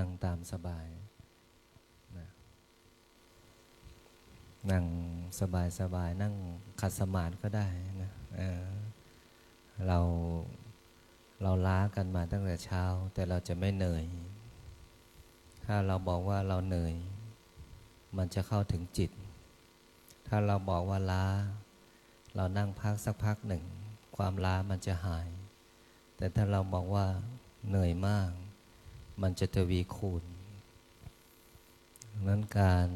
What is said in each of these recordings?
นั่งตามสบายนะนั่งสบายนั่งขัดสมาธิก็ได้นะเราล้ากันมาตั้งแต่เช้าแต่เราจะไม่เหนื่อยถ้าเราบอกว่าเราเหนื่อยมันจะเข้าถึงจิตถ้าเราบอกว่าล้าเรานั่งพักสักพักหนึ่งความล้ามันจะหายแต่ถ้าเราบอกว่าเหนื่อยมากมันจะทวีคูณนั้นการ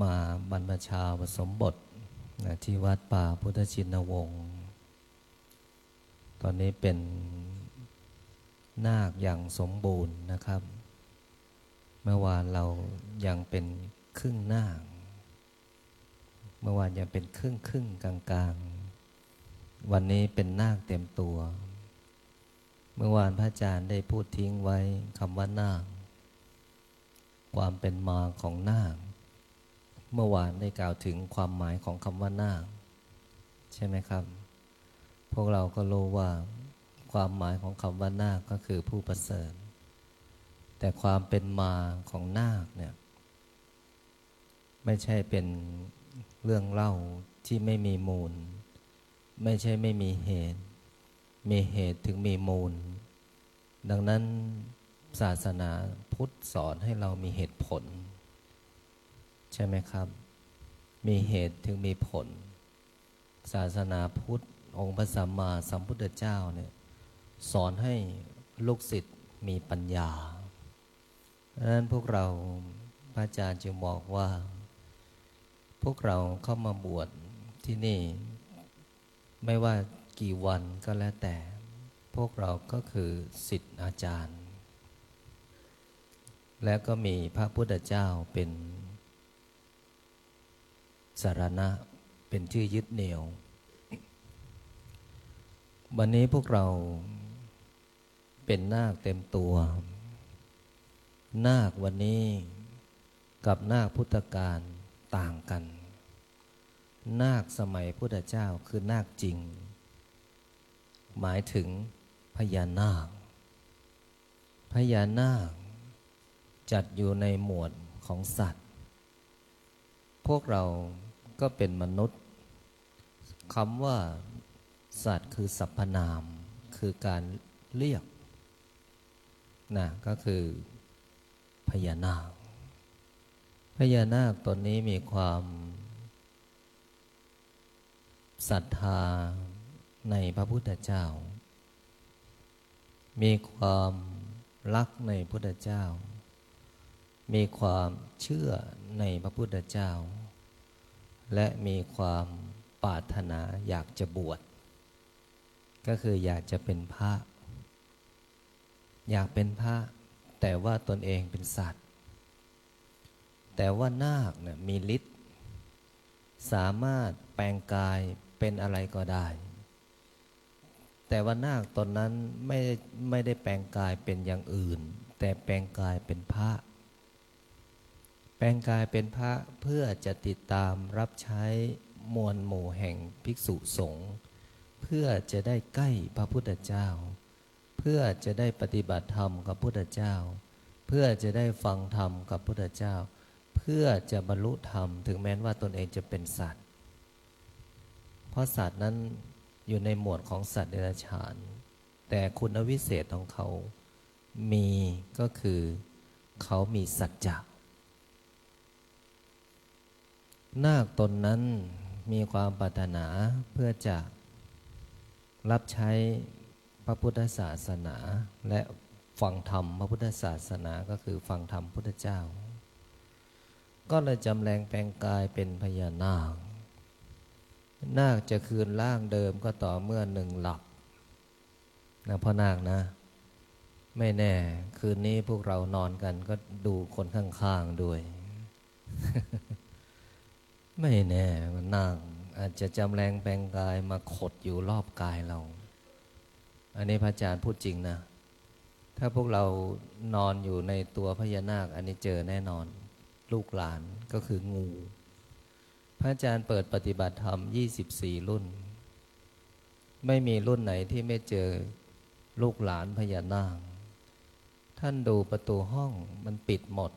มาบรรพชาอุปสมบทที่วัดป่าพุทธชินวงศ์ตอนนี้เป็นนาคอย่างสมบูรณ์นะครับเมื่อวานเรายังเป็นครึ่งนาคเมื่อวานยังเป็นครึ่งกลางวันนี้เป็นนาคเต็มตัวเมื่อวานพระอาจารย์ได้พูดทิ้งไว้คำว่านาคความเป็นมาของนาคเมื่อวานได้กล่าวถึงความหมายของคำว่านาคใช่ไหมครับพวกเราก็รู้ว่าความหมายของคำว่านาคก็คือผู้ประเสริฐแต่ความเป็นมาของนาคเนี่ยไม่ใช่เป็นเรื่องเล่าที่ไม่มีมูลไม่ใช่ไม่มีเหตุมีเหตุถึงมีมูลดังนั้นศาสนาพุทธสอนให้เรามีเหตุผลใช่ไหมครับมีเหตุถึงมีผลศาสนาพุทธองค์พระสัมมาสัมพุทธเจ้าเนี่ยสอนให้ลูกศิษย์มีปัญญาดังนั้นพวกเราพระอาจารย์จึงบอกว่าพวกเราเข้ามาบวชที่นี่ไม่ว่ากี่วันก็แล้วแต่พวกเราก็คือศิษย์อาจารย์และก็มีพระพุทธเจ้าเป็นสรณะเป็นที่ยึดเหนี่ยววันนี้พวกเราเป็นนาคเต็มตัวนาควันนี้กับนาคพุทธกาลต่างกันนาคสมัยพุทธเจ้าคือนาคจริงหมายถึงพญานาคพญานาคจัดอยู่ในหมวดของสัตว์พวกเราก็เป็นมนุษย์คำว่าสัตว์คือสรรพนามคือการเรียกนะก็คือพญานาคพญานาคตนนี้มีความศรัทธาในพระพุทธเจ้ามีความรักในพระพุทธเจ้ามีความเชื่อในพระพุทธเจ้าและมีความปรารถนาอยากจะบวชก็คืออยากจะเป็นพระอยากเป็นพระแต่ว่าตนเองเป็นสัตว์แต่ว่านาคเนี่ยมีฤทธิ์สามารถแปลงกายเป็นอะไรก็ได้แต่ว่านาคตนนั้นไม่ได้แปลงกายเป็นอย่างอื่นแต่แปลงกายเป็นพระแปลงกายเป็นพระเพื่อจะติดตามรับใช้มวลหมู่แห่งภิกษุสงฆ์เพื่อจะได้ใกล้พระพุทธเจ้าเพื่อจะได้ปฏิบัติธรรมกับพุทธเจ้าเพื่อจะได้ฟังธรรมกับพุทธเจ้าเพื่อจะบรรลุธรรมถึงแม้ว่าตนเองจะเป็นสัตว์เพราะสัตว์นั้นอยู่ในหมวดของสัตว์เดรัจฉานแต่คุณวิเศษของเขามีก็คือเขามีสัจจะนาคตนนั้นมีความปรารถนาเพื่อจะรับใช้พระพุทธศาสนาและฟังธรรมพระพุทธศาสนาก็คือฟังธรรมพุทธเจ้าก็เลยจำแรงแปลงกายเป็นพญานาคนาคจะคืนร่างเดิมก็ต่อเมื่อหนึ่งหลับนะพ่อนาคนะไม่แน่คืนนี้พวกเรานอนกันก็ดูคนข้างๆด้วย ไม่แน่นาคอาจจะจำแรงแปลงกายมาขดอยู่รอบกายเราอันนี้พระอาจารย์พูดจริงนะถ้าพวกเรานอนอยู่ในตัวพญานาคอันนี้เจอแน่นอนลูกหลานก็คืองูพระอาจารย์เปิดปฏิบัติธรรม24รุ่นไม่มีรุ่นไหนที่ไม่เจอ ลูกหลานพญานาคท่านดูประตูห้องมันปิดหมด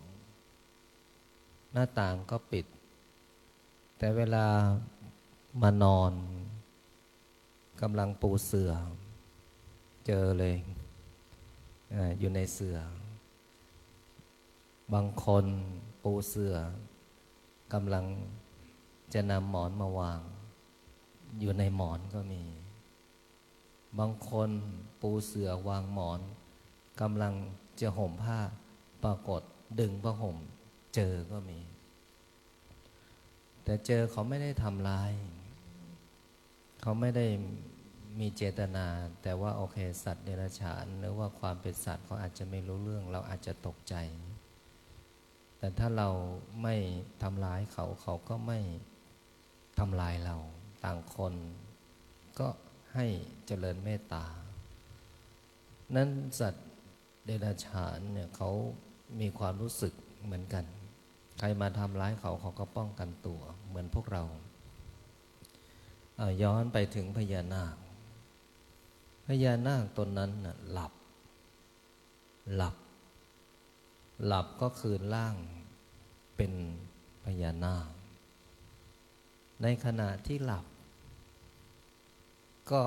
หน้าต่างก็ปิดแต่เวลามานอนกำลังปูเสื่อเจอเลยอยู่ในเสื่อบางคนปูเสื่อกำลังจะนำหมอนมาวางอยู่ในหมอนก็มีบางคนปูเสื่อวางหมอนกำลังจะห่มผ้าปรากฏดึงผ้าห่มเจอก็มีแต่เจอเขาไม่ได้ทำร้ายเขาไม่ได้มีเจตนาแต่ว่าโอเคสัตว์เดรัจฉานหรือว่าความเป็นสัตว์เขาอาจจะไม่รู้เรื่องเราอาจจะตกใจแต่ถ้าเราไม่ทำร้ายเขาเขาก็ไม่ทำลายเราต่างคนก็ให้เจริญเมตตานั้นสัตว์เดรัจฉานเนี่ยเขามีความรู้สึกเหมือนกันใครมาทำร้ายเขาเขาก็ป้องกันตัวเหมือนพวกเราย้อนไปถึงพญานาคตนนั้นน่ะหลับก็คืนร่างเป็นพญานาคในขณะที่หลับก็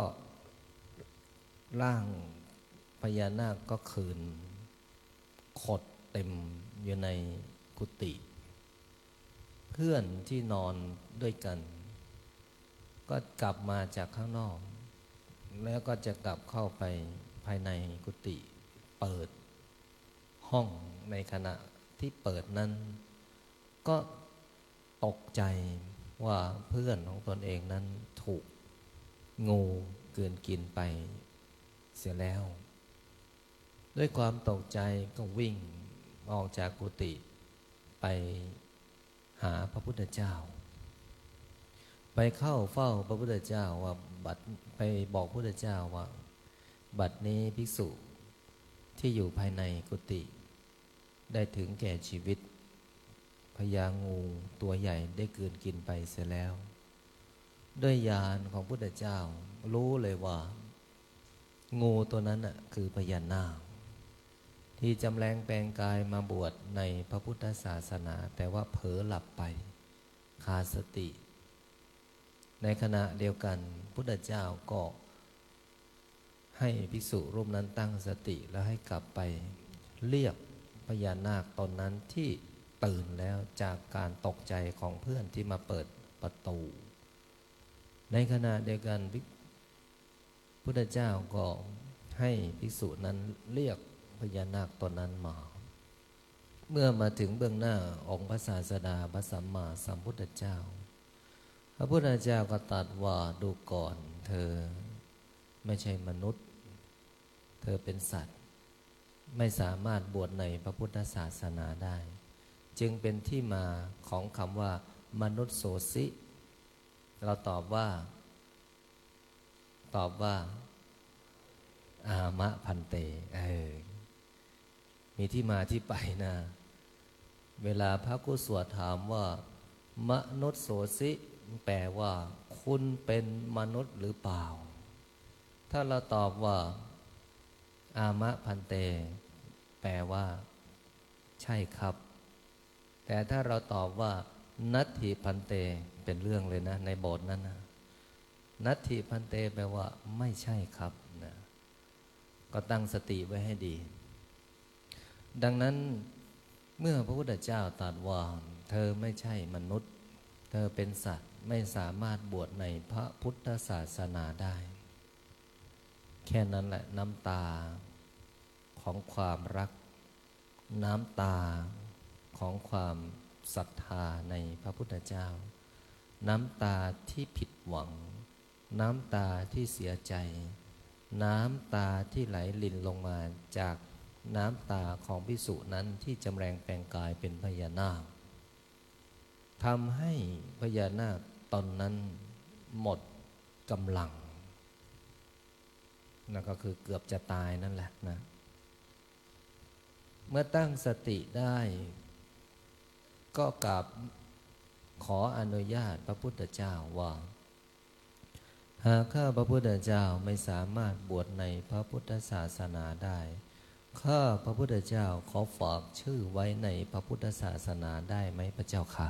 ร่างพญานาคก็คืนขดเต็มอยู่ในกุฏิเพื่อนที่นอนด้วยกันก็กลับมาจากข้างนอกแล้วก็จะกลับเข้าไปภายในกุฏิเปิดห้องในขณะที่เปิดนั้นก็ตกใจว่าเพื่อนของตนเองนั้นถูกงูกลืนกินไปเสียแล้วด้วยความตกใจก็วิ่งออกจากกุฏิไปหาพระพุทธเจ้าไปเข้าเฝ้าพระพุทธเจ้าว่าไปบอกพระพุทธเจ้าว่าบัดนี้ภิกษุที่อยู่ภายในกุฏิได้ถึงแก่ชีวิตพญางูตัวใหญ่ได้กลืนกินไปเสียแล้วด้วยญาณของพระพุทธเจ้ารู้เลยว่างูตัวนั้นน่ะคือพญานาคที่จำแรงแปลงกายมาบวชในพระพุทธศาสนาแต่ว่าเผลอหลับไปขาดสติในขณะเดียวกันพุทธเจ้าก็ให้ภิกษุรูปนั้นตั้งสติแล้วให้กลับไปเรียกพญานาคตนนั้นที่ตื่นแล้วจากการตกใจของเพื่อนที่มาเปิดประตูในขณะเดียวกันพุทธเจ้าก็ให้ภิกษุนั้นเรียกพญานาคตนนั้นมาเมื่อมาถึงเบื้องหน้าองค์พระศาสดาพระสัมมาสัมพุทธเจ้าพระพุทธเจ้าก็ตรัสว่าดูก่อนเธอไม่ใช่มนุษย์เธอเป็นสัตว์ไม่สามารถบวชในพระพุทธศาสนาได้จึงเป็นที่มาของคำว่ามนุษย์โสสิเราตอบว่าอามะพันเตมีที่มาที่ไปนะเวลาพระกุศลถามว่ามนุษย์โสสิแปลว่าคุณเป็นมนุษย์หรือเปล่าถ้าเราตอบว่าอามะพันเตแปลว่าใช่ครับแต่ถ้าเราตอบว่านัตถิพันเตเป็นเรื่องเลยนะในบทนั้นนะนัตถิพันเตแปลว่าไม่ใช่ครับนะก็ตั้งสติไว้ให้ดีดังนั้นเมื่อพระพุทธเจ้าตรัสว่าเธอไม่ใช่มนุษย์เธอเป็นสัตว์ไม่สามารถบวชในพระพุทธศาสนาได้แค่นั้นแหละน้ำตาของความรักน้ำตาของความศรัทธาในพระพุทธเจ้าน้ำตาที่ผิดหวังน้ำตาที่เสียใจน้ำตาที่ไหลลินลงมาจากน้ำตาของภิกษุนั้นที่จำแรงแปลงกายเป็นพญานาคทำให้พญานาคตนนั้นหมดกำลังนั่นก็คือเกือบจะตายนั่นแหละนะเมื่อตั้งสติได้ก็กราบขออนุญาตพระพุทธเจ้าว่า หากข้าพระพุทธเจ้าไม่สามารถบวชในพระพุทธศาสนาได้ข้าพระพุทธเจ้าขอฝากชื่อไว้ในพระพุทธศาสนาได้ไหมพระเจ้าค่ะ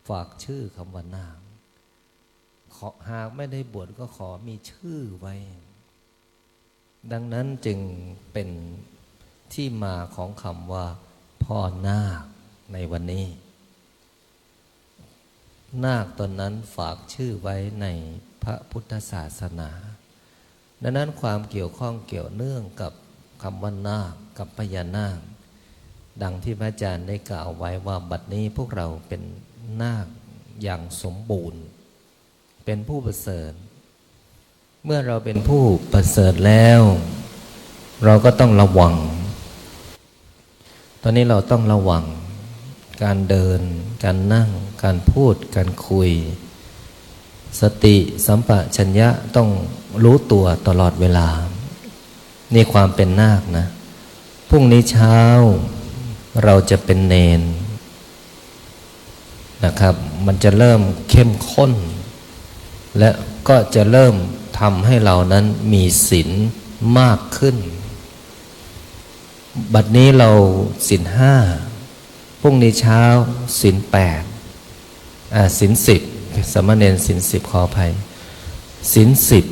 ฝากชื่อคำว่านาคหากไม่ได้บวชก็ขอมีชื่อไว้ดังนั้นจึงเป็นที่มาของคำว่าพ่อนาคในวันนี้นาคตนนั้นฝากชื่อไว้ในพระพุทธศาสนาดังนั้นความเกี่ยวข้องเกี่ยวเนื่องกับคำว่านาคกับพญานาคดังที่พระอาจารย์ได้กล่าวไว้ว่าบัดนี้พวกเราเป็นนาคอย่างสมบูรณ์เป็นผู้ประเสริฐเมื่อเราเป็นผู้ประเสริฐแล้วเราก็ต้องระวังตอนนี้เราต้องระวังการเดินการนั่งการพูดการคุยสติสัมปชัญญะต้องรู้ตัวตลอดเวลานี่ความเป็นนาคนะพรุ่งนี้เช้าเราจะเป็นเณรนะครับมันจะเริ่มเข้มข้นและก็จะเริ่มทำให้เรานั้นมีศีลมากขึ้นบัดนี้เราศีลห้าพรุ่งนี้เช้าศีลแปดศีลสิบสามเณรศีลสิบขออภัยศีลสิบ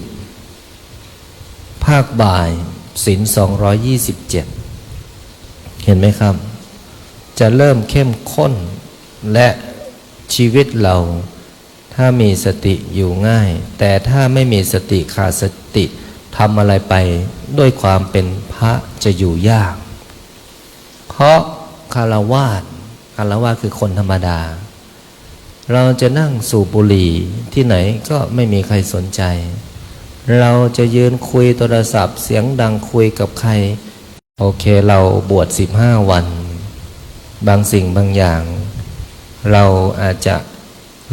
ภาคบ่ายศีล227เห็นไหมครับจะเริ่มเข้มข้นและชีวิตเราถ้ามีสติอยู่ง่ายแต่ถ้าไม่มีสติขาดสติทำอะไรไปด้วยความเป็นพระจะอยู่ยากเพราะคฤหัสถ์คือคนธรรมดาเราจะนั่งสูบบุหรี่ที่ไหนก็ไม่มีใครสนใจเราจะยืนคุยโทรศัพท์เสียงดังคุยกับใครโอเคเราบวช15 วันบางสิ่งบางอย่างเราอาจจะ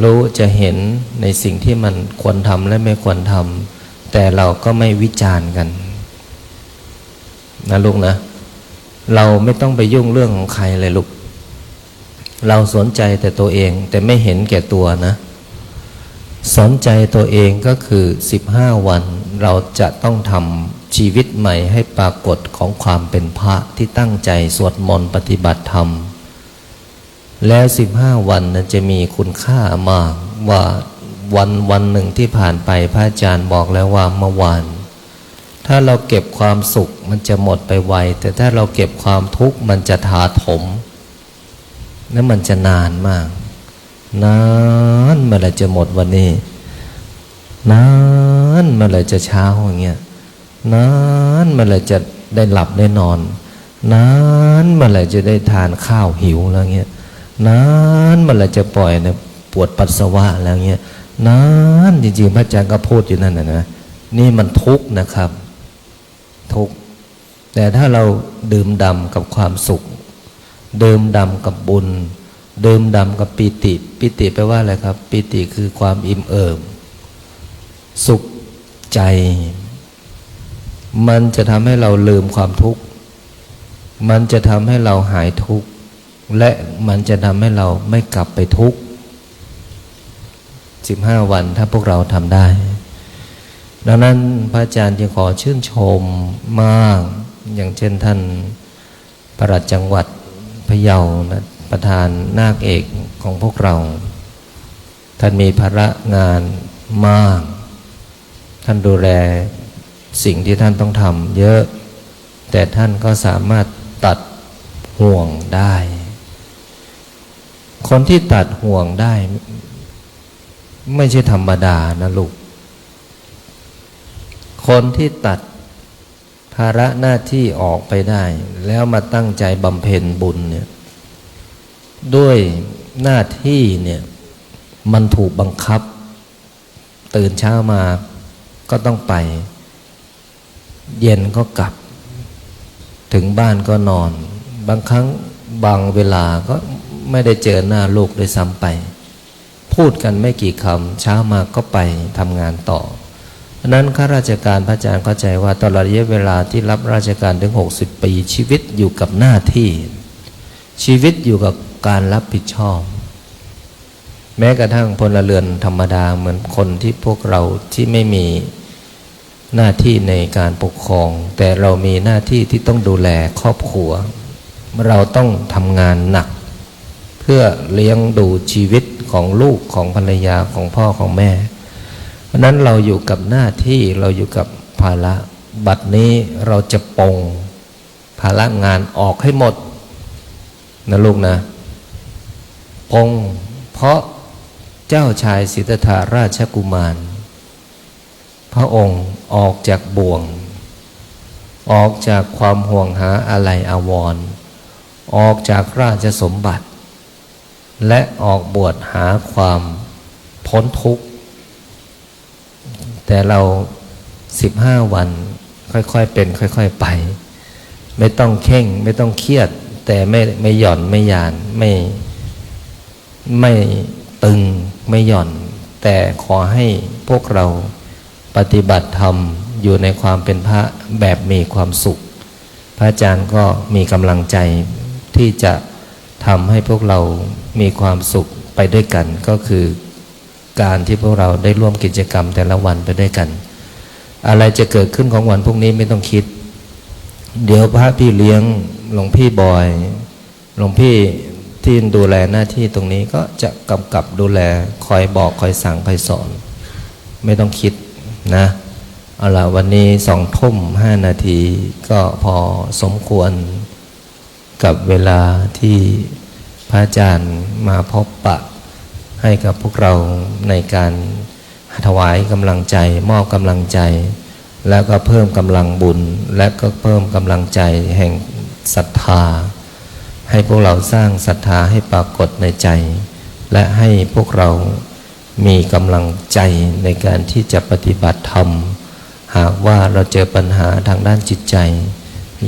รู้จะเห็นในสิ่งที่มันควรทำและไม่ควรทำแต่เราก็ไม่วิจารณ์กันนะลูกนะเราไม่ต้องไปยุ่งเรื่องของใครเลยลูกเราสนใจแต่ตัวเองแต่ไม่เห็นแก่ตัวนะสนใจตัวเองก็คือ15 วันเราจะต้องทำชีวิตใหม่ให้ปรากฏของความเป็นพระที่ตั้งใจสวดมนต์ปฏิบัติธรรมแล้ว15 วันนั้นจะมีคุณค่ามากว่าวันหนึ่งที่ผ่านไปพระอาจารย์บอกแล้วว่าเมื่อวานถ้าเราเก็บความสุขมันจะหมดไปไวแต่ถ้าเราเก็บความทุกข์มันจะถาถมนั่นมันจะนานมากนานเมื่อไหร่จะหมดวันนี้นานเมื่อไหร่จะเช้าอย่างเงี้ยนานเมื่อไหร่จะได้หลับได้นอนนานเมื่อไหร่จะได้ทานข้าวหิวแล้วเงี้ยนานเมื่อไหร่จะปล่อยเนี่ยปวดปัสสาวะแล้วเงี้ยนานจริงๆพระอาจารย์ก็พูดอยู่นั่นนะนี่มันทุกข์นะครับทุกข์แต่ถ้าเราดื่มด่ำกับความสุขดื่มด่ำกับบุญดื่มด่ำกับปิติปิติแปลว่าอะไรครับปิติคือความอิ่มเอิบสุขใจมันจะทำให้เราลืมความทุกข์มันจะทำให้เราหายทุกข์และมันจะทำให้เราไม่กลับไปทุกข์15 วันถ้าพวกเราทำได้ดังนั้นพระอาจารย์จึงขอชื่นชมมากอย่างเช่นท่านปลัดจังหวัดพะเยานะประธานนาคเอกของพวกเราท่านมีภาระงานมากท่านดูแลสิ่งที่ท่านต้องทำเยอะแต่ท่านก็สามารถตัดห่วงได้คนที่ตัดห่วงได้ไม่ใช่ธรรมดานะลูกคนที่ตัดภาระหน้าที่ออกไปได้แล้วมาตั้งใจบำเพ็ญบุญเนี่ยด้วยหน้าที่เนี่ยมันถูกบังคับตื่นเช้ามาก็ต้องไปเย็นก็กลับถึงบ้านก็นอนบางครั้งบางเวลาก็ไม่ได้เจอหน้าลูกด้วยซ้ำไปพูดกันไม่กี่คำเช้ามาก็ไปทำงานต่อเพราะนั้นข้าราชการพระอาจารย์เข้าใจว่าตลอดระยะเวลาที่รับราชการถึง60 ปีชีวิตอยู่กับหน้าที่ชีวิตอยู่กับการรับผิดชอบ แม้กระทั่งพลเรือนธรรมดาเหมือนคนที่พวกเราที่ไม่มีหน้าที่ในการปกครองแต่เรามีหน้าที่ที่ต้องดูแลครอบครัวเราต้องทำงานหนักเพื่อเลี้ยงดูชีวิตของลูกของภรรยาของพ่อของแม่เพราะนั้นเราอยู่กับหน้าที่เราอยู่กับภาระบัดนี้เราจะปลงภาระงานออกให้หมดนะลูกนะปลงเพราะเจ้าชายสิทธัตถะราชกุมารพระองค์ออกจากบ่วงออกจากความห่วงหาอะไรอาวรณ์ออกจากราชสมบัติและออกบวชหาความพ้นทุกข์แต่เรา15 วันค่อยๆเป็นค่อยๆไปไม่ต้องเข่งไม่ต้องเครียดแต่ไม่หย่อนไม่ยานไม่ตึงไม่หย่อนแต่ขอให้พวกเราปฏิบัติธรรมอยู่ในความเป็นพระแบบมีความสุขพระอาจารย์ก็มีกำลังใจที่จะทำให้พวกเรามีความสุขไปด้วยกันก็คือการที่พวกเราได้ร่วมกิจกรรมแต่ละวันไปด้วยกันอะไรจะเกิดขึ้นของวันพวกนี้ไม่ต้องคิดเดี๋ยวพระพี่เลี้ยงหลวงพี่บอยหลวงพี่ที่ดูแลหน้าที่ตรงนี้ก็จะกำกับดูแลคอยบอกคอยสั่งคอยสอนไม่ต้องคิดนะเอาล่ะวันนี้20:05ก็พอสมควรกับเวลาที่พระอาจารย์มาพบปะให้กับพวกเราในการถวายกำลังใจมอบกำลังใจแล้วก็เพิ่มกำลังบุญและก็เพิ่มกำลังใจแห่งศรัทธาให้พวกเราสร้างศรัทธาให้ปรากฏในใจและให้พวกเรามีกำลังใจในการที่จะปฏิบัติธรรมหากว่าเราเจอปัญหาทางด้านจิตใจ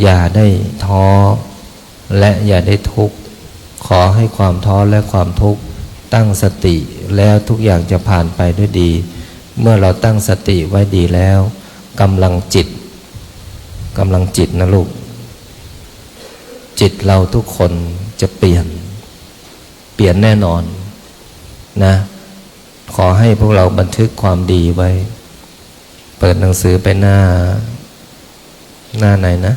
อย่าได้ท้อและอย่าได้ทุกข์ขอให้ความท้อและความทุกข์ตั้งสติแล้วทุกอย่างจะผ่านไปด้วยดีเมื่อเราตั้งสติไว้ดีแล้วกำลังจิตนะลูกจิตเราทุกคนจะเปลี่ยนแน่นอนนะขอให้พวกเราบันทึกความดีไว้เปิดหนังสือไปหน้าไหนนะ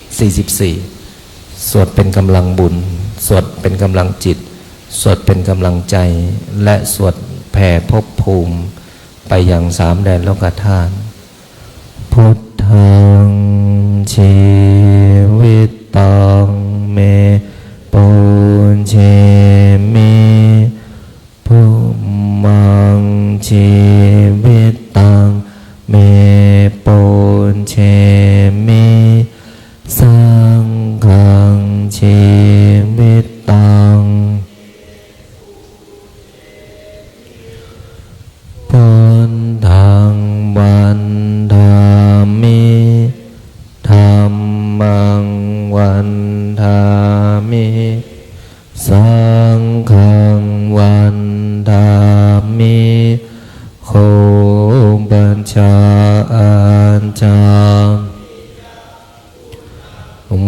244สวดเป็นกำลังบุญสวดเป็นกำลังจิตสวดเป็นกำลังใจและสวดแผ่ภพภูมิไปยัง3 แดนโลกธาตุพุทธังชีวิตตังเมปุญเชมิภูมังชีวิตตังเมปุญเชมิสังฆังชีวิตตังพุทธังวันธามิธัมมังวันธามิสังฆังวันธามิโคบัญชาอัญจา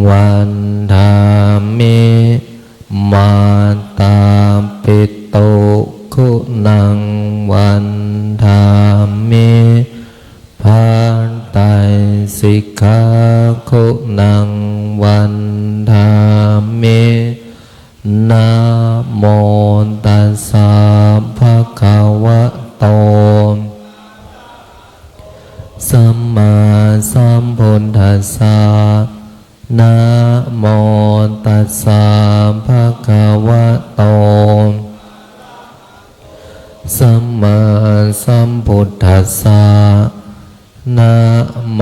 วันธามิมาตาปิโตคุณังวันธามิภาไตสิกขาคุณังวันธามินะโมตัสสะภะคะวะโตสัมมาสัมพุทธัสสะนะโมตัสสะภะคะวะโตสัมมาสัมพุทธัสสะนะโม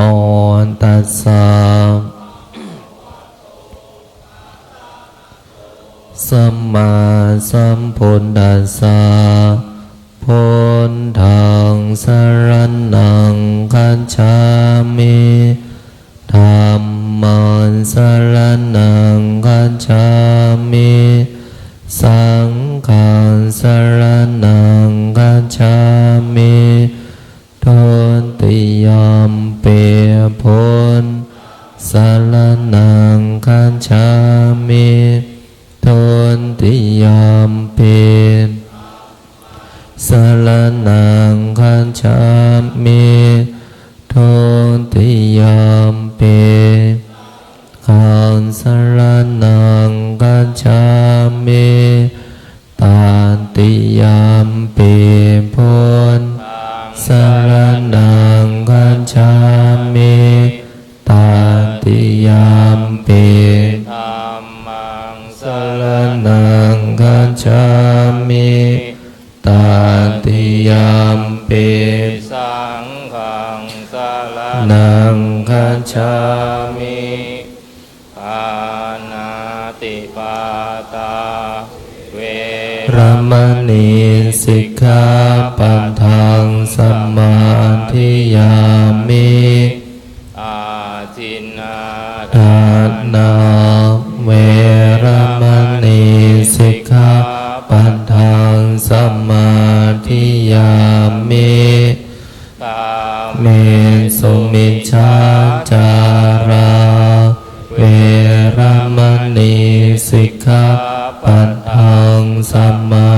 ตัสสะสัมมาสัมพุทธัสสะพุทธังสรณังคัจฉามิธัมมังสรณังคัจฉามิสังฆังสรณังคัจฉามิทุติยมปิพุทธสรณังคัจฉามิทุติ ปิสรณังคัจฉามิทุติยมปิขังสรณังคัจฉามิตติยมปิพุทธสรณังคัจฉามิตติยมปิธัมมังสรณังคัจฉามิตติยมปิสังฆังสรณังคัจฉามิปานาติปาตาเวรมณีสิกขาปัทังสมาธิยามิอาทินนาทานาเวรมณีสิกขาปัทังสมาธิยามิเมสุมิจฉาจาราเวรมณีสิกขาปัทังสมา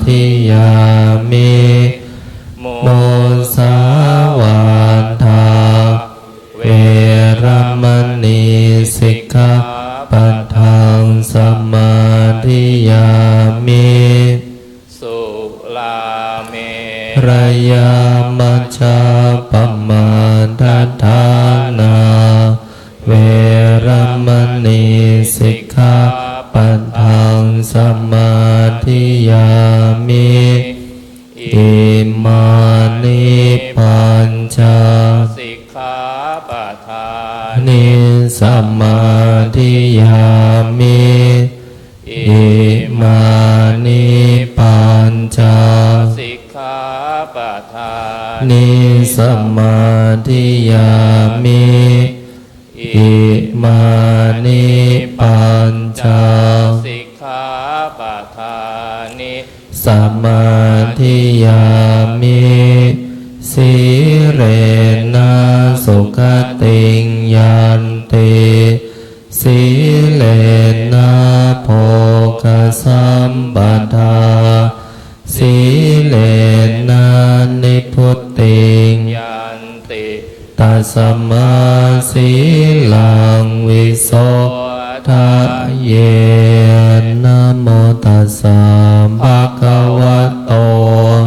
ธิยามิโมสาวาทาเวรมณีสิกขาปัทังสมาธิยามิสุลาเมรยามัจจาปมาทัฏฐานาเวรมณีสิกขาปัทังสมาธิยามิอิมานิปัญจสิกขาปัฏฐานิสมาธิยามิอิมานิปัญจสิกขาปัฏฐานิสมาธิยามิอิมานิปัญจสิกขาปัฏฐานิสมาธิยามิสีเรนะสุขติงยันติสีเลนะโภคสัมปทาสีเลนะนิพุตติงยันติตัสมาสีลังวิโสทะเยนะโมตัสสะภะคะวะโต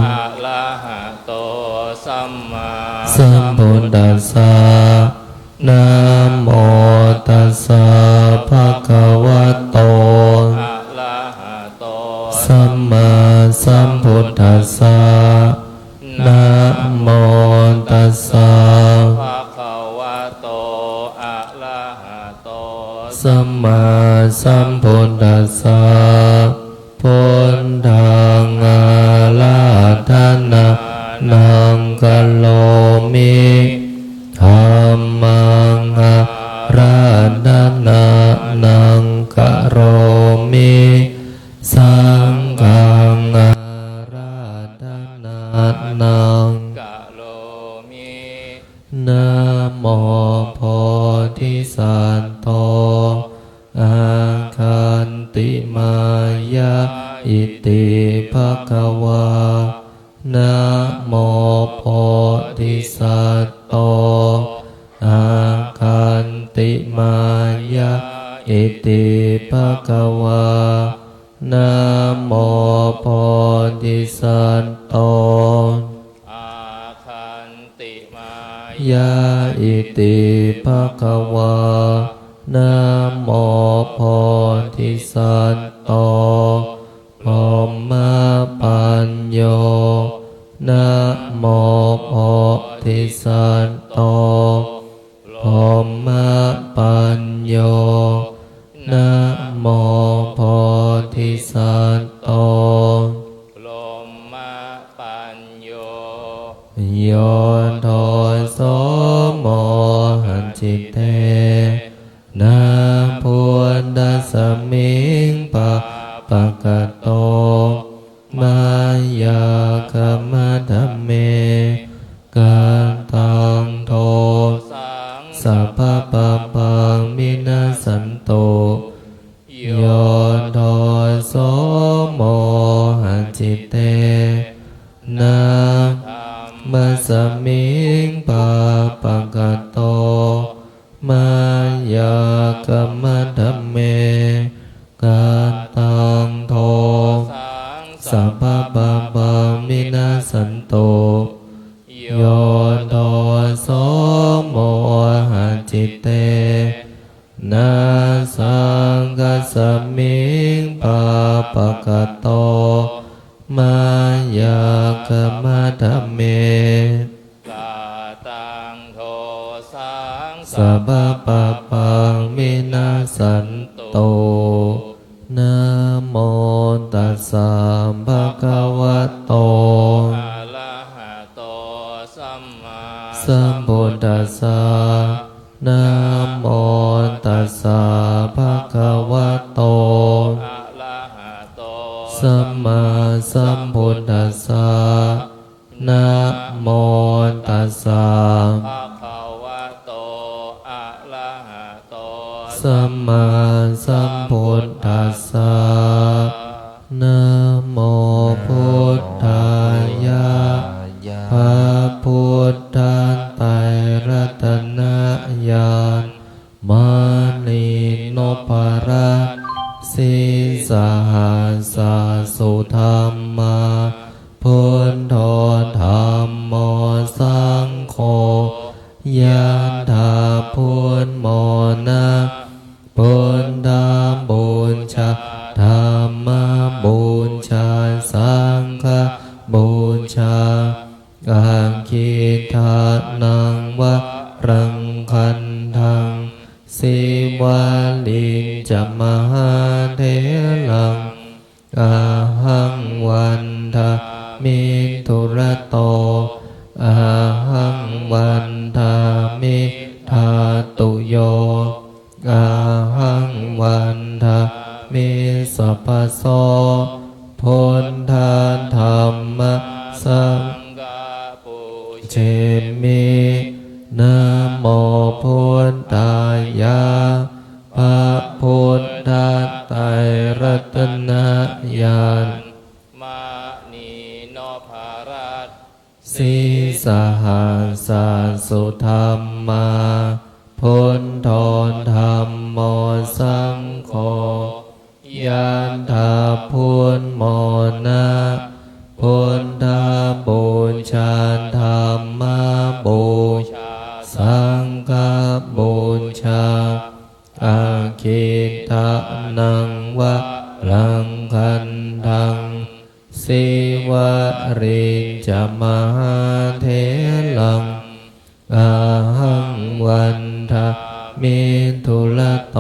อะระหะโตสัมมาสัมพุทธัสสะนะโมตัสสะภะคะวะโตอะระหะโตสัมมาสัมพุทธัสสะนะโมตัสสะภะคะวะโตอะระหะโตสัมมาสัมพุทธัสสะพุทธังอะระหะนะนังกัลโลมิธัมมังอะระหะนะนังกัโรมิสังฆังอะระหะนะนังกัโลมินะโมโพธิสัตโตอาคันติมายะอิติภคะวานะโมโพธิสัตโตอาคันติมายะอิติภคะวานะโมโพธิสัตโตอาคันติมายะอิติภคะวานะโมโพธิสัตโตพรหมปัญโยนะโมโพธิสัตโตพรหมปัญโยนะโมโพธิสัตโตพรหมปัญโยโยโทโสโมหันจิตเตนะพุทธัสสมิงปะปะกะโตมายาคัมมะธัมเมกันตังโทสัพพะปัปปังมินาสันโตโยโทโสโม จิตเตนะมัสสมิงปาปังกโตมายากรรมธัมเมกัตตังโทสัพพะปะปะมินาสันโตโยโตโสโมหะจิตเตนะสังกัสสมิงปาปะกะโตมายากรรมธัมเมกาตังโทสังสัพพะปะปังมินาสันโตนะโมตัสสะภะคะวะโตอะระหะโตสัมมาสัมพุทธัสสะนะโมตัสสะภะคะวะโตอะระหะโตสัมมาสัมพุทธัสสะนะโมตัสสะภะคะวะโตอะระหะโตสัมมาสัมพุทธัสสะนะโมพุทธายะพระพุทธไตรรัตนญาณมานีโนภรัตสีสหัสสุธรรมาพุทโธธรรมโมสังโฆยันธาพุทโมนะพุทธาบูชาธรรมบูชาสังฆบูชาอังคิทานังวะรังคันทังสิวาลิงจะมหาเถลังอาหังวันทามิทุระโตอาหังวันทามิทาตุโยอาหังวันทามิสัพพโสพุทธาธรรมสังฆังเจมินะโมพุทธายะพระพุทธไตรรัตนญาณมานีโนภรัตสีสหัสสุธรรมาพุทโธธรรมโมสังโฆยันธาพุทโมนะพุทธาบูชาธรรมบูชาสังฆบูชาอาคิทานังวะรังคันทังสิวะริจะมหาเถลังอาหังวันทามิทุระโต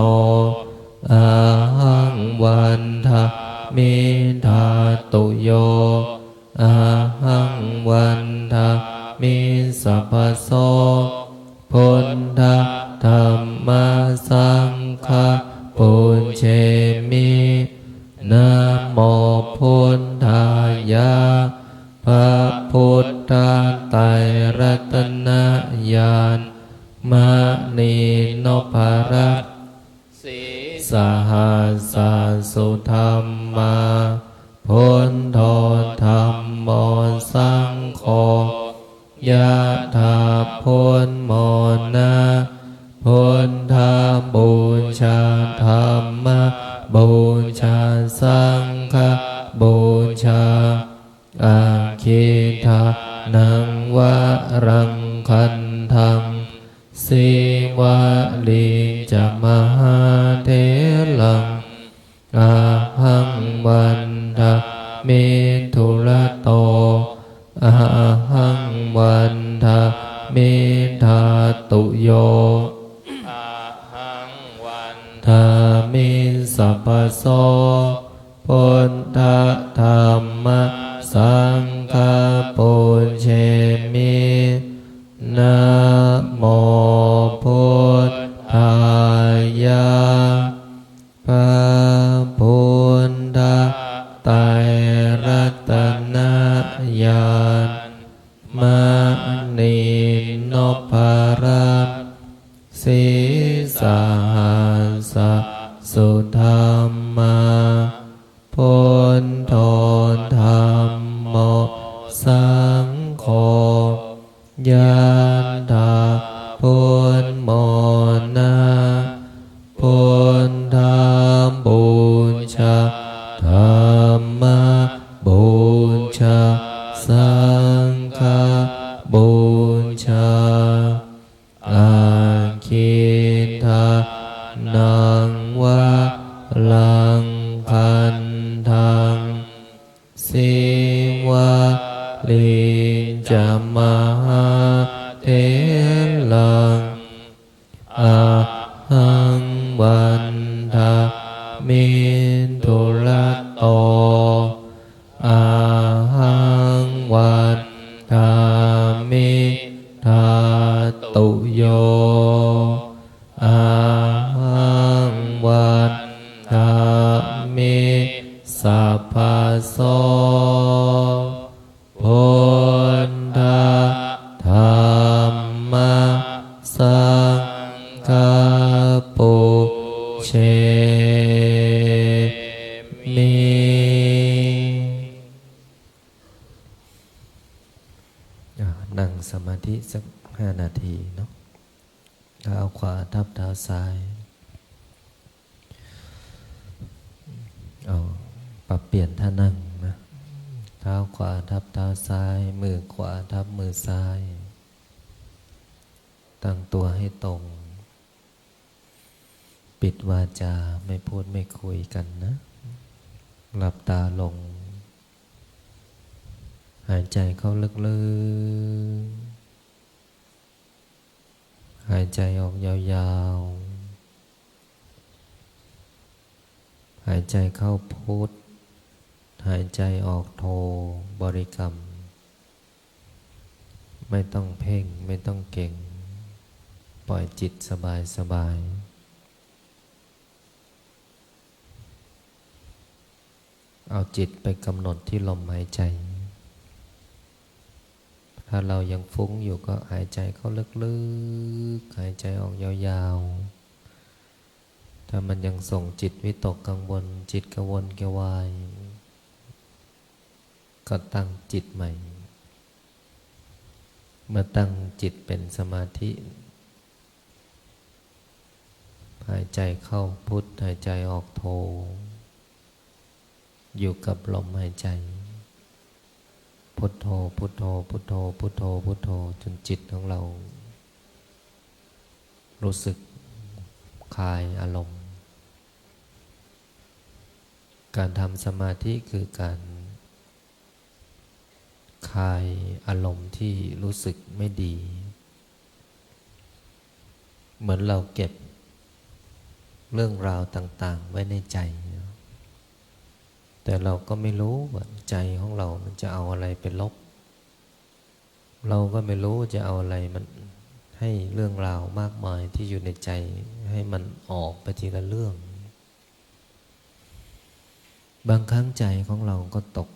อาหังวันทามิทาตุโยอาหังวันทามิสัพพโสพุทธธรรมสังฆังปุญเชมินะโมพุทธายะพระพุทธไตรรัตนญาณมานีโนภรัตสีสหัสสุธรรมาพุทโธธรรมโมสังโฆยะถาพุทโมนะพุทธาบูชาธรรมบูชาสังฆบูชาอาคิทานังวะรังคันทังสิวะลิจะมหาเถลังอาหังวันทามิทุระโตอาหังวันทามิทาตุโยอาหังวันทามิสัพพโสพุทธธรรมสังฆังปุญเชมินะโมพุทธายะพระพุทธไตรรัตนญาณมานีโนภรัตสีสหัสสุธรรมาพุทโธธรร มิสัพพะโสพุทธธัมมสังฆปุเชมินั่งสมาธิสัก5 นาทีเนาะเท้าขวาทับเท้าซ้ายปรับเปลี่ยนท่านั่งนะเท้าขวาทับเท้าซ้ายมือขวาทับมือซ้ายตั้งตัวให้ตรงปิดวาจาไม่พูดไม่คุยกันนะหลับตาลงหายใจเข้าลึกๆหายใจออกยาวๆหายใจเข้าพุทหายใจออกโทบริกรรมไม่ต้องเพ่งไม่ต้องเก่งปล่อยจิตสบายเอาจิตไปกำหนดที่ลมหายใจถ้าเรายังฟุ้งอยู่ก็หายใจเข้าลึกๆหายใจออกยาวๆถ้ามันยังส่งจิตวิตกกังวลจิตกระวนกระวายก็ตั้งจิตใหม่เมื่อตั้งจิตเป็นสมาธิหายใจเข้าพุทหายใจออกโทอยู่กับลมหายใจพุทโธพุทโธพุทโธพุทโธพุทโธจนจิตของเรารู้สึกคลายอารมณ์การทำสมาธิคือการคลายอารมณ์ที่รู้สึกไม่ดีเหมือนเราเก็บเรื่องราวต่างๆไว้ในใจแต่เราก็ไม่รู้ว่าใจของเรามันจะเอาอะไรไปลบเราก็ไม่รู้จะเอาอะไรมันให้เรื่องราวมากมายที่อยู่ในใจให้มันออกไปทีละเรื่องบางครั้งใจของเราก็ตก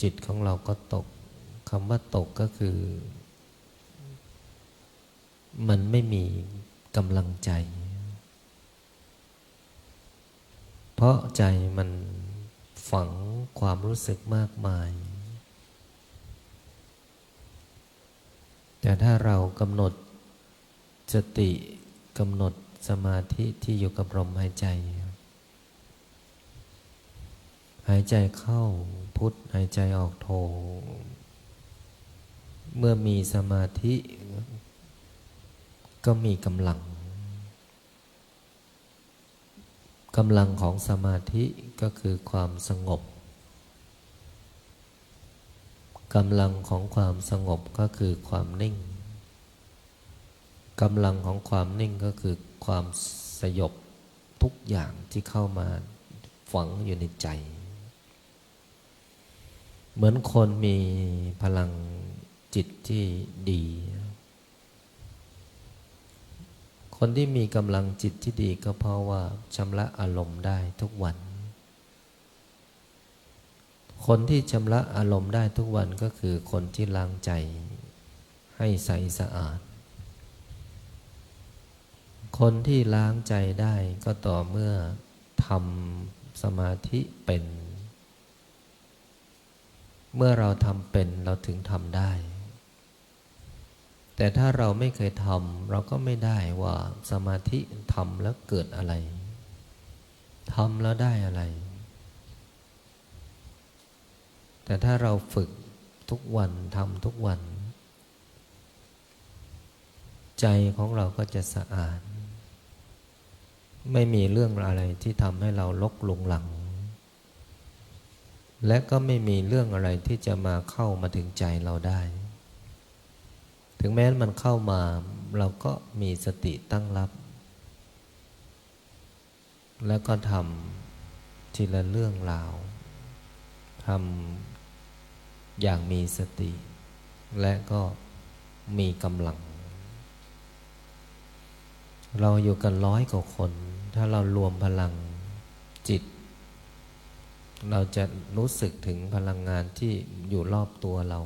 จิตของเราก็ตกคำว่าตกก็คือมันไม่มีกำลังใจเพราะใจมันฝังความรู้สึกมากมายแต่ถ้าเรากำหนดสติกำหนดสมาธิที่อยู่กับลมหายใจหายใจเข้าพุทหายใจออกโทเมื่อมีสมาธิก็มีกำลังของสมาธิก็คือความสงบกำลังของความสงบก็คือความนิ่งกำลังของความนิ่งก็คือความสยบทุกอย่างที่เข้ามาฝังอยู่ในใจเหมือนคนมีพลังจิตที่ดีคนที่มีกำลังจิตที่ดีก็เพราะว่าชำระอารมณ์ได้ทุกวันคนที่ชำระอารมณ์ได้ทุกวันก็คือคนที่ล้างใจให้ใสสะอาดคนที่ล้างใจได้ก็ต่อเมื่อทำสมาธิเป็นเมื่อเราทำเป็นเราถึงทำได้แต่ถ้าเราไม่เคยทำเราก็ไม่ได้ว่าสมาธิทำแล้วเกิดอะไรทำแล้วได้อะไรแต่ถ้าเราฝึกทุกวันทำทุกวันใจของเราก็จะสะอาดไม่มีเรื่องอะไรที่ทำให้เราลกลุงหลังและก็ไม่มีเรื่องอะไรที่จะมาเข้ามาถึงใจเราได้ถึงแม้มันเข้ามาเราก็มีสติตั้งรับแล้วก็ทำทีละเรื่องราวทำอย่างมีสติและก็มีกำลังเราอยู่กัน100 กว่าคนถ้าเรารวมพลังจิต เราจะรู้สึกถึงพลังงานที่อยู่รอบตัวเรา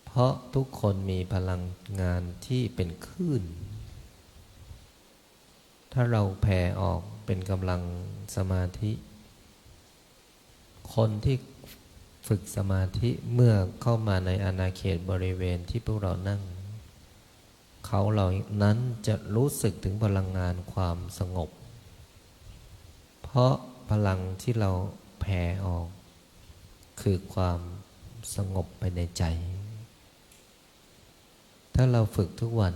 เพราะทุกคนมีพลังงานที่เป็นคลื่นถ้าเราแผ่ออกเป็นกำลังสมาธิคนที่ฝึกสมาธิเมื่อเข้ามาในอาณาเขตบริเวณที่พวกเรานั่งเขาเหล่านั้นจะรู้สึกถึงพลังงานความสงบเพราะพลังที่เราแผ่ออกคือความสงบไปในใจถ้าเราฝึกทุกวัน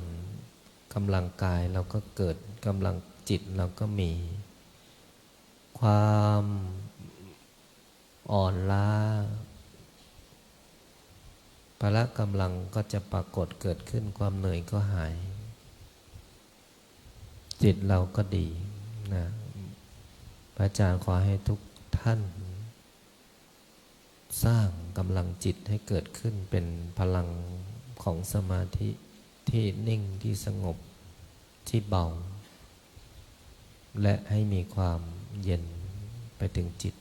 กำลังกายเราก็เกิดกำลังจิตเราก็มีความอ่อนล้าพละกำลังก็จะปรากฏเกิดขึ้นความเหนื่อยก็หายจิตเราก็ดีนะพระอาจารย์ขอให้ทุกท่านสร้างกำลังจิตให้เกิดขึ้นเป็นพลังของสมาธิที่นิ่งที่สงบที่เบาและให้มีความเย็นไปถึงจิต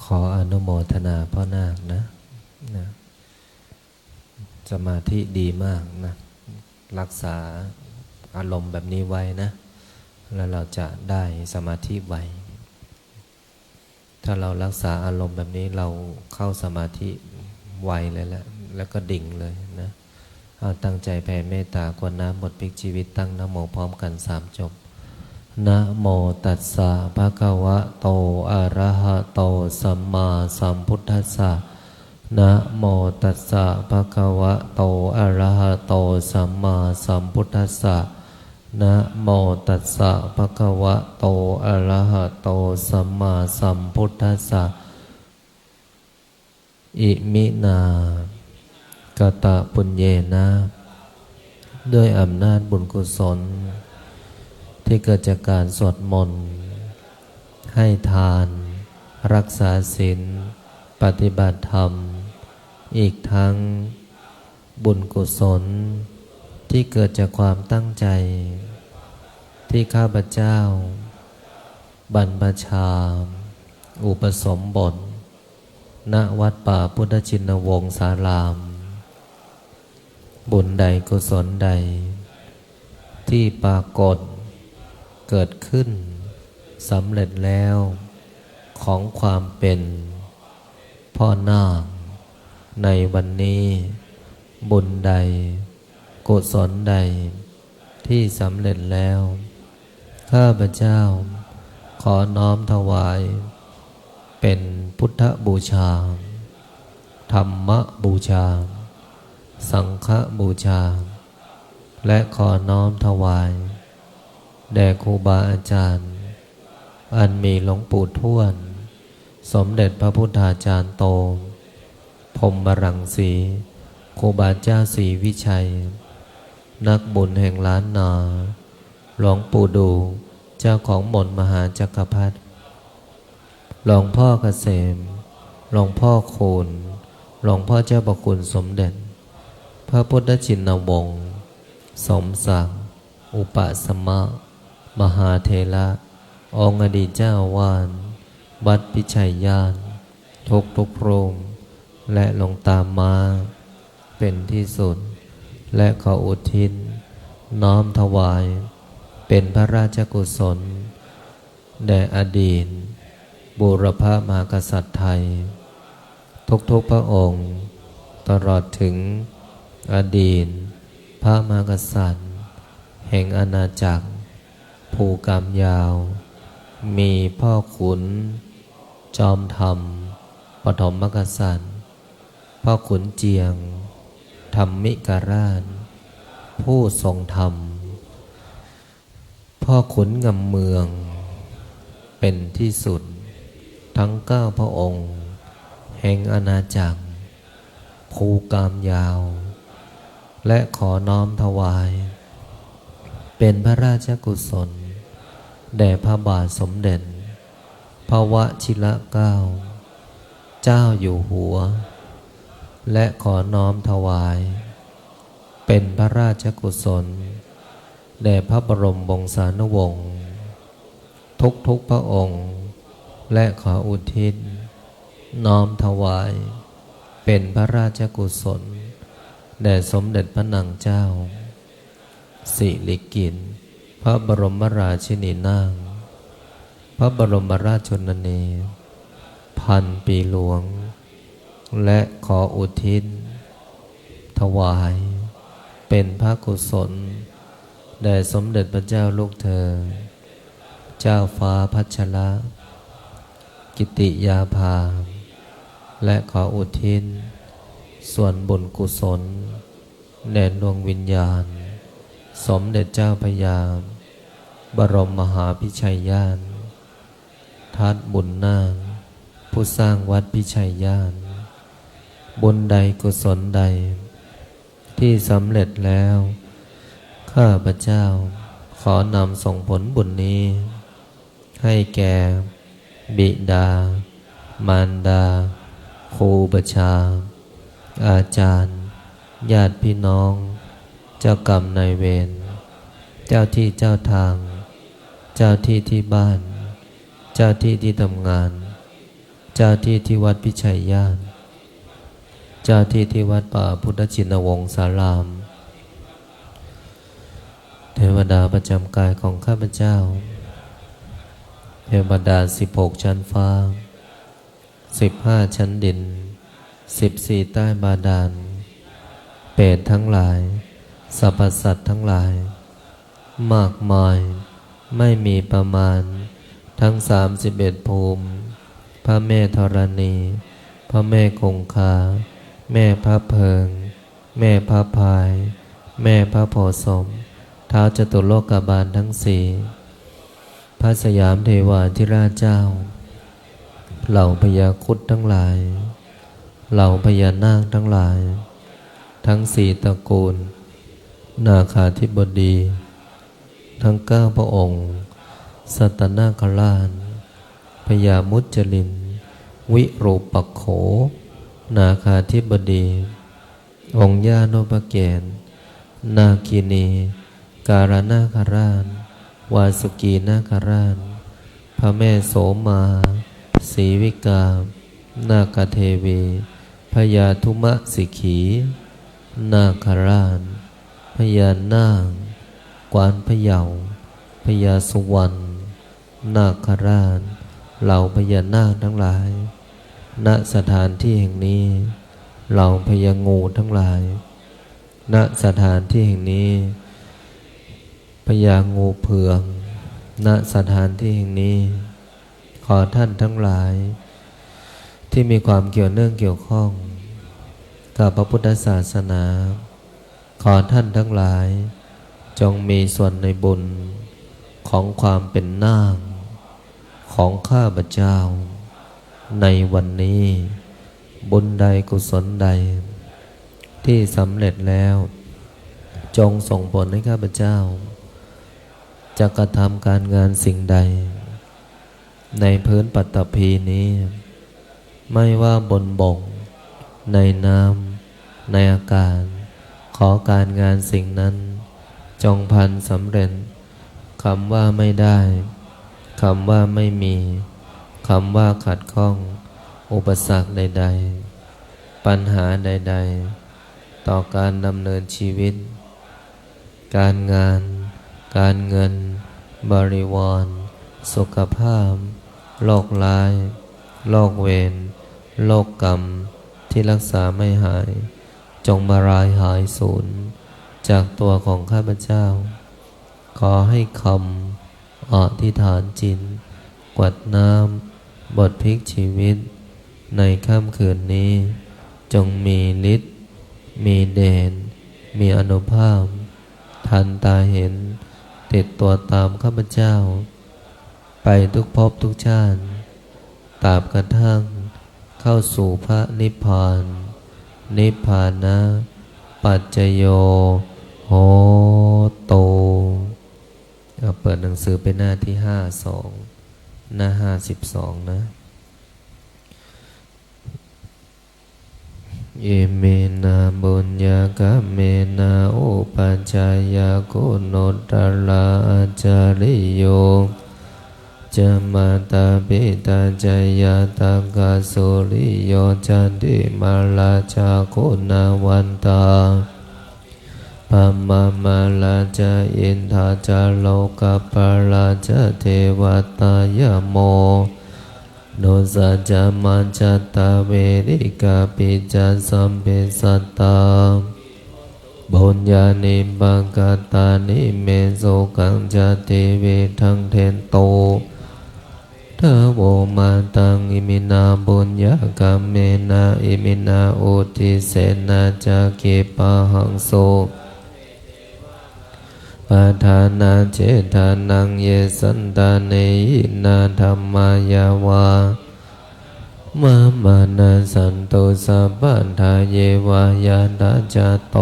ขออนุโมทนาพ่อนาคนะสมาธิดีมากนะรักษาอารมณ์แบบนี้ไว้นะแล้วเราจะได้สมาธิไวถ้าเรารักษาอารมณ์แบบนี้เราเข้าสมาธิไวเลยแหละแล้วก็ดิ่งเลยนะเอาตั้งใจแผ่เมตตากรวดน้ำบทพลิกชีวิตตั้งนะโมพร้อมกัน3 จบนะโมตัสสะภะคะวะโตอะระหะโตสัมมาสัมพุทธัสสะนะโมตัสสะภะคะวะโตอะระหะโตสัมมาสัมพุทธัสสะนะโมตัสสะภะคะวะโตอะระหะโตสัมมาสัมพุทธัสสะอิมินากตปุญเยนะด้วยอำนาจบุญกุศลที่เกิดจากการสวดมนต์ให้ทานรักษาศีลปฏิบัติธรรมอีกทั้งบุญกุศลที่เกิดจากความตั้งใจที่ข้าพเจ้าบรรพชาอุปสมบทณวัดป่าพุทธชินวงศารามบุญใดกุศลใดที่ปรากฏเกิดขึ้นสำเร็จแล้วของความเป็นพ่อนาคในวันนี้บุญใดกุศลใดที่สำเร็จแล้วข้าพเจ้าขอน้อมถวายเป็นพุทธบูชาธรรมบูชาสังฆบูชาและขอน้อมถวายแด่ครูบาอาจารย์อันมีหลวงปู่ทวดสมเด็จพระพุทธาจารย์โตพรหมรังสีครูบาเจ้าศรีวิชัยนักบุญแห่งล้านนาหลวงปู่ดูเจ้าของมนต์มหาจักรพรรดิ หลวงพ่อเกษมหลวงพ่อคูณหลวงพ่อเจ้าประคุณสมเด็จพระพุทธชินวงศ์สมศักดิ์อุปสมะมหาเถระองค์อดีตเจ้าวาดวัดพิชัยญาณทุกพรูปและหลวงตามาเป็นที่สุดและขออุทิศน้อมถวายเป็นพระราชกุศลแด่อดีตบูรพมหากษัตริย์ไทยทุกพระองค์ตลอดถึงอดีตพระมหากษัตริย์แห่งอาณาจักรภูกามยาวมีพ่อขุนจอมธรรมปฐมกษัตริย์พ่อขุนเจียงธรรมิกราชผู้ทรงธรรมพ่อขุนงำเมืองเป็นที่สุดทั้ง9พระองค์แห่งอาณาจักรภูกามยาวและขอน้อมถวายเป็นพระราชกุศลแด่พระบาทสมเด็จพระวชิรเกล้าเจ้าอยู่หัวและขอน้อมถวายเป็นพระราชกุศลแด่พระบรมวงศานุวงศ์ทุกพระองค์และขออุทิศน้อมถวายเป็นพระราชกุศลแด่สมเด็จพระนางเจ้าสิริกิติ์พระบรมราชินีนางพระบรมราชชนนีพันปีหลวงและขออุทิศถวายเป็นพระกุศลแด่สมเด็จพระเจ้าลูกเธอเจ้าฟ้าพัชรกิติยาภาและขออุทิศส่วนบุญกุศลแด่ดวงวิญญาณสมเด็จเจ้าพระยาบรมมหาพิชัยญาณทัดบุญนาคผู้สร้างวัดพิชัยญาณบุญใดกุศลใดที่สำเร็จแล้วข้าพเจ้าขอนำส่งผลบุญนี้ให้แก่บิดามารดาครูบัญชาอาจารย์ญาติพี่น้องเจ้ากรรมนายเวรเจ้าที่เจ้าทางเจ้าที่ที่บ้านเจ้าที่ที่ทำงานเจ้าที่ที่วัดพิชัยญาณเจ้าที่ที่วัดป่าพุทธชินวงศารามเทวดาประจำกายของข้าพเจ้าเทวดา16ชั้นฟ้า15ชั้นดิน14ใต้บาดาลเปรตทั้งหลายสรรพสัตว์ทั้งหลายมากมายไม่มีประมาณทั้ง31ภูมิพระแม่ธรณีพระแม่คงคาแม่พระเพิงแม่พระพายแม่พระโพธิ์ศพท้าวจตุโลกบาลทั้งสี่พระสยามเทวาธิราชเจ้าเหล่าพญาครุฑทั้งหลายเหล่าพญานาคทั้งหลายทั้งสี่ตระกูลนาคาธิบดีทั้ง9พระองค์สัตตนาคราชพญามุจลินวิรูปักโขนาคาธิบดีองค์ย่าโนปเกณนาคินีการนาคราชวาสุกีนาคราชพระแม่โสมาศรีวิกานาคเทวีพญาธุมะสิขีนาคราชพญานาคกวานพะเยาพญาสุวรรณนาคราชเหล่าพญานาคทั้งหลายณสถานที่แห่งนี้เหล่าพญางูทั้งหลายณสถานที่แห่งนี้พญางูเผือกณสถานที่แห่งนี้ขอท่านทั้งหลายที่มีความเกี่ยวเนื่องเกี่ยวข้องกับพระพุทธศาสนาขอท่านทั้งหลายจงมีส่วนในบุญของความเป็นนาคของข้าพเจ้าในวันนี้บุญใดกุศลใดที่สำเร็จแล้วจงส่งผลให้ข้าพเจ้าจะกระทำการงานสิ่งใด ในพื้นปัตตภีนี้ ไม่ว่าบนบกในน้ำในอากาศขอการงานสิ่งนั้นจงพันสำเร็จคำว่าไม่ได้คำว่าไม่มีคำว่าขัดข้องอุปสรรคใดๆปัญหาใดๆต่อการดำเนินชีวิตการงานการเงินบริวารสุขภาพโรคร้ายโรคเวรโรคกรรมที่รักษาไม่หายจงมารายหายสูญจากตัวของข้าพเจ้าขอให้คำอธิษฐานจิตกวดน้ำบทพลิกชีวิตในค่ำคืนนี้จงมีฤทธิ์มีเดชมีอานุภาพทันตาเห็นติดตัวตามข้าพเจ้าไปทุกภพทุกชาติตราบกระทั่งเข้าสู่พระนิพพานนิพพานะปัจจโยโหตุเปิดหนังสือเป็นหน้าที่52หน้า52นะเยเมนะบุญญากะเมนะอุปัชฌายากุโนตระอาจาริโยจะมาตาปิตาจายาตากาสุริโยจันติมาลาชาคุณาวันตาปัมมามาลาจาอินทาจาโลกปาลาจาเทวตายโมโนสัจจามันจตาเวริกาปิจัสสัมเปสัตตาบุญญาณิบังกตานิเมโสกังจติเวทังเทนโตทโวมาตังอิมินาบุญญากาเมนะอิมินาอุทิเสนาจักขิปะหังโสปะทานาเจตานังเยสันตาเนยินาธรรมายาวามะมานาสันตุสัพพันธาเยวายาตาจโต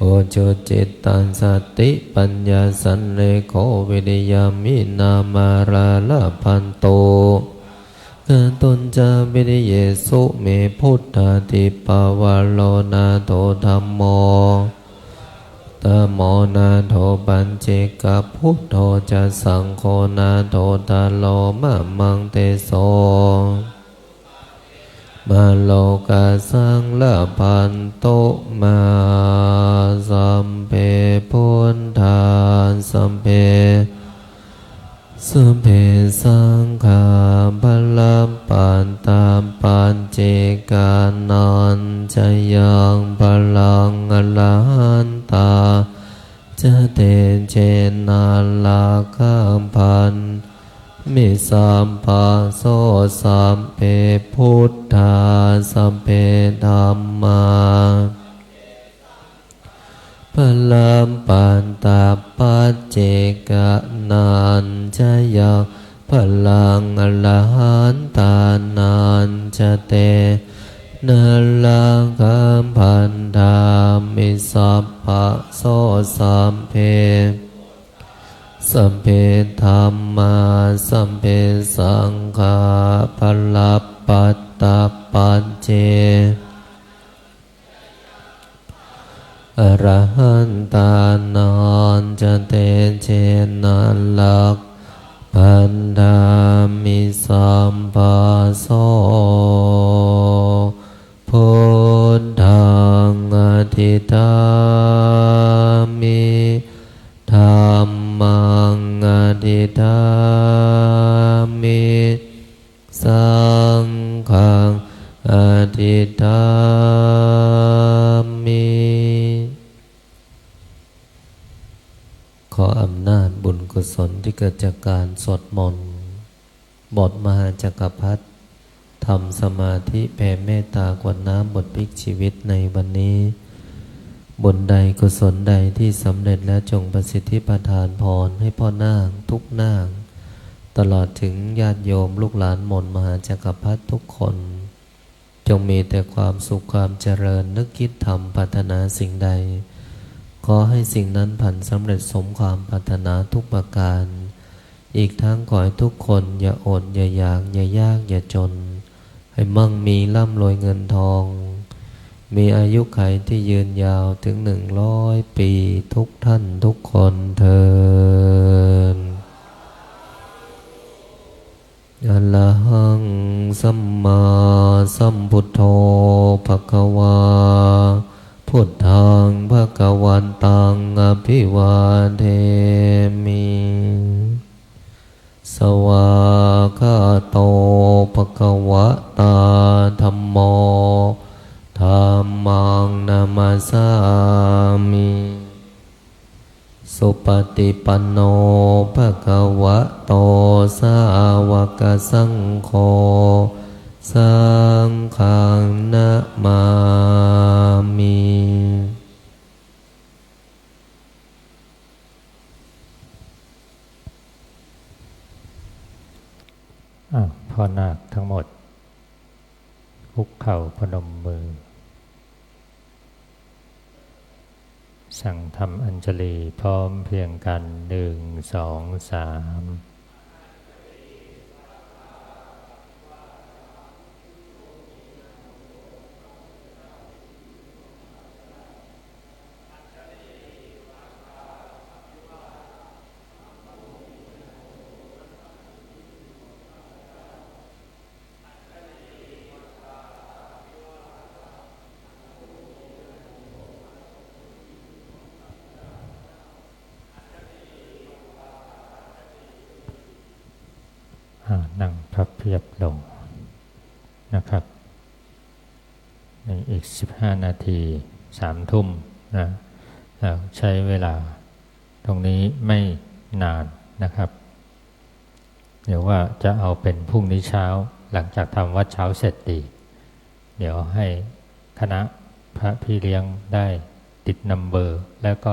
โอจุจิตตังสติปัญญาสันเลโควิริยามินามาราลาพันโตกตุนจาวิริเยสุเมพุทธาติปาวาโลนาโทธัมโมตโมนาโทปัญเจกพุทโธจะสังโฆนาโทตาโลมะมังเตโสมาโลกาสังละพันโตมาสัมเพพุทธาสัมเพสังฆาพลัมปันตามปัญเจกานันจยังพลังอรหันตาจะเตเจนาลาคัมพันมิสัมภาโสสัมเพพุทธาสัมเพธัมมาพลัมปันตาปัจเจกนันจยังพลังอรหันตานันจะเตนาลาคัมพันธามิสัมภาโสสัมเพสัมเพธัมมาสัมเพสังฆาพลัปปัตตปัจเจอรหันตานันจะเตเจนะลักพันธามิสัมภาโสพุทธังอธิษฐามิธัมมังอธิษฐามิสังฆังอธิษฐามิขออำนาจบุญกุศลที่เกิดจากการสวดมนต์บทมหาจักรพรรดิทำสมาธิแผ่เมตตากวดน้ำบทพลิกชีวิตในวันนี้บุญใดกุศลใดที่สำเร็จแล้วจงประสิทธิประทานพรให้พ่อนาคทุกนาคตลอดถึงญาติโยมลูกหลานมนต์มหาจักรพรรดิทุกคนจงมีแต่ความสุขความเจริญนึกคิดทำปรารถนาสิ่งใดขอให้สิ่งนั้นผันสำเร็จสมความปรารถนาทุกประการ อีกทั้งขอให้ทุกคนอย่าอดอย่าอยากอย่ายากอย่าจนให้มั่งมีร่ำรวยเงินทองมีอายุขัยที่ยืนยาวถึง100 ปีทุกท่านทุกคนเทินอะระหังสัมมาสัมพุทโธภคะวาพุทธังภคะวันตังอภิวาเทมิสวากขาโตภคะวะตาธัมโมธัมมังนามัสสามิสุปฏิปันโนภะคะวะโตสาวกสังโฆสังฆังนะมามิพ่อนาคทั้งหมดคุกเข่าพนมมือสั่งทำอัญชลีพร้อมเพรียงกัน1 2 3นั่งพับเพียบลงนะครับในอีก15 นาที3 ทุ่มนะเราใช้เวลาตรงนี้ไม่นานนะครับเดี๋ยวว่าจะเอาเป็นพรุ่งนี้เช้าหลังจากทำวัดเช้าเสร็จดีเดี๋ยวให้คณะพระพี่เลี้ยงได้ติดนัมเบอร์แล้วก็